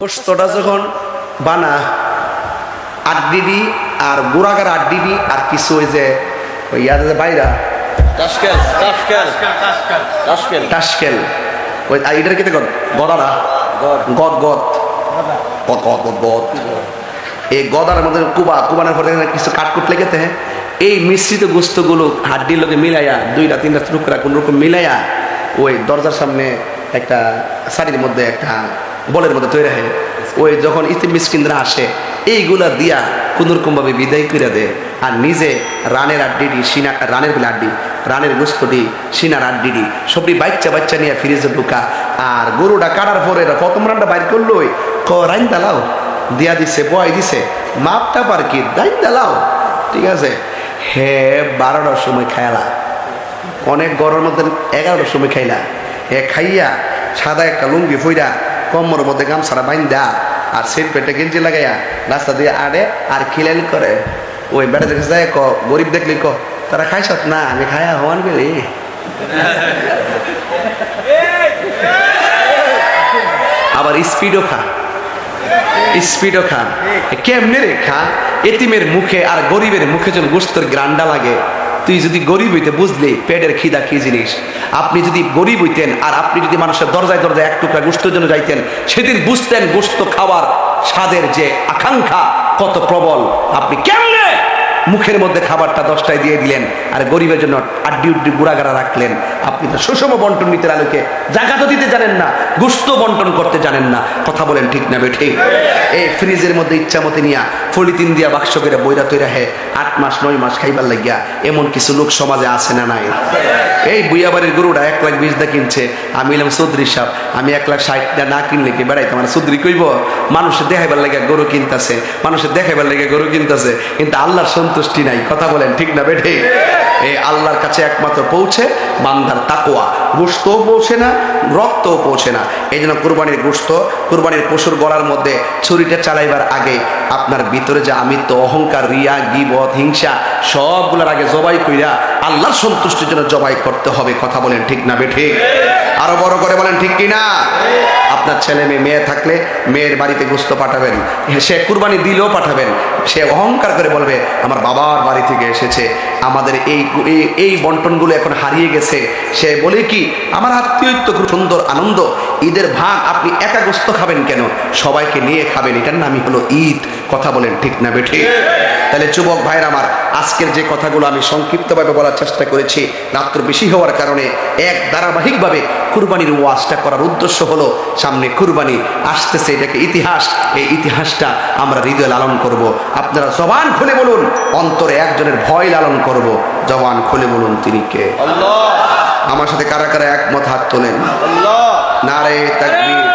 গোস্তটা যখন বানা 8 ডিবি আর গুড়াগার 8 ডিবি আর কিছু ওই যে ওই ইয়াদের বাইরা টাসকেল ওই এটার কেটে গদারা গদ গদ গদ গদ গদ গদ এই গদার মধ্যে কুবানোর পরে কিছু কাটকুট লেগেতে হ্যাঁ এই মিশ্রিত গোস্তগুলো হাড্ডির লোকে মিলাইয়া 2টা 3টা টুকরা কোন রকম মিলাইয়া ওই দরজার সামনে একটা শাড়ির মধ্যে একটা বলের মধ্যে তৈরি হয় ওই যখন ইতিম মিসকিনরা আসে এইগুলা দিয়া কোনোরকম ভাবে বিদায় করে দেয় আর নিজে রানের আড্ডিডি সিনা রানের বেলা আড্ডি রানের গোস্তটি সিনার আড্ডিডি সবটি বাচ্চা নিয়ে ফ্রিজে ঢুকা আর গরুটা কাটার পরে প্রথম রানটা বাইর করলো রাইন দালাও দিয়া দিছে বয় দিছে মাপটা পার কি রাইন দালাও ঠিক আছে হে 12টার সময় খাইলা অনেক গরমের মধ্যে 11টার সময় খাইলা হে খাইয়া সাদা একটা লুঙ্গি ফইরা কম্মর মধ্যে গামছাড়া বাইন্দা আর সিট পেটে গেঞ্জি লাগাইয়া রাস্তা দিয়ে আড়ে আর খিলাইল করে ওই বেড়া দেখে যায় গরিব দেখলি তারা খাইছ না আমি খাইয়া হওয়ান গেলি আবার স্পিডও খা কেমনে রে খা এতিমের মুখে আর গরিবের মুখে যেন গোস্তর গ্রান্ডা লাগে তুই যদি গরিব হইতে বুঝলি পেটের খিদা কি জিনিস আপনি যদি গরিব হইতেন আর আপনি যদি মানুষের দরজায় এক টুকরা গোস্তের জন্য যাইতেন সেদিন বুঝতেন গোস্ত খাওয়ার স্বাদের যে আকাঙ্ক্ষা কত প্রবল আপনি কেমনে মুখের মধ্যে খাবারটা 10টায় দিয়ে দিলেন আর গরিবের জন্য আড্ডি গুড়াগাড়া রাখলেন আপনি তো সুষম বন্টন নীতির আলোকে জায়গা তো দিতে জানেন না গোস্ত বন্টন করতে জানেন না কথা বলেন ঠিক না বেঠে এই ফ্রিজের মধ্যে ইচ্ছা মতে নিয়া পলিথিন দিয়া বাক্স করে বইরা তৈরা হে 8 মাস 9 মাস খাইবার লাগিয়া এমন কিছু লোক সমাজে আছে না নাই এই বুইয়াবাড়ির গরুটা 1,20,000 দিয়ে কিনছে আমি এলাম চৌধুরী সাহেব আমি 1,60,000 না কিনলে কি বেড়াইতে মানে চৌধুরী কইব মানুষের দেখাইবার লাগে গরু কিনতেছে মানুষের দেখাইবার লাগে গরু কিনতেছে কিন্তু আল্লাহর সন্তুষ্টি নাই কথা বলেন ঠিক না বেঠে এই আল্লাহর কাছে একমাত্র পৌঁছে বান্দার তাকওয়া গোশতও পৌঁছে না রক্তও পৌঁছে না এই জন্য কুরবানির গোশত কুরবানির পশুর গলার মধ্যে ছুরিটা চালাইবার আগে আপনার ভিতরে যে আমিত্ব অহংকার রিয়া গীবত হিংসা সবগুলোর আগে জবাই কইরা আল্লাহর সন্তুষ্টির জন্য জবাই করতে হবে কথা বলেন ঠিক না বেঠে আরো বড় করে বলেন ঠিক কি না আপনার ছেলে মেয়ে থাকলে মেয়ের বাড়িতে গোশত পাঠাবেন সে কুরবানি দিলেও পাঠাবেন সে অহংকার করে বলবে আমার বাবার বাড়ি থেকে এসেছে আমাদের এই বন্টনগুলো এখন হারিয়ে গেছে সে বলে কি আমার আত্মীয়ত্ব খুব সুন্দর আনন্দ ঈদের ভাগ আপনি একা গোশত খাবেন কেন সবাইকে নিয়ে খাবেন এটার নামই হলো ঈদ কথা বলেন ঠিক না বেঠে তাহলে যুবক ভাইরা আমার আজকের যে কথাগুলো আমি সংক্ষিপ্তভাবে বলার চেষ্টা করেছি রাত্র বেশি হওয়ার কারণে এক ধারাবাহিকভাবে কুরবানির ওয়াজটা করার উদ্দেশ্য হলো সামনে কুরবানি আসতেছে এটাকে ইতিহাস এই ইতিহাসটা আমরা হৃদয়ে লালন করব আপনারা জবান খুলে বলুন অন্তরে একজনের ভয় লালন করব জবান খুলে বলুন তিনি কে আল্লাহ আমার সাথে কারা কারা একমত হাত তোলেন আল্লাহ নারে তাকবীর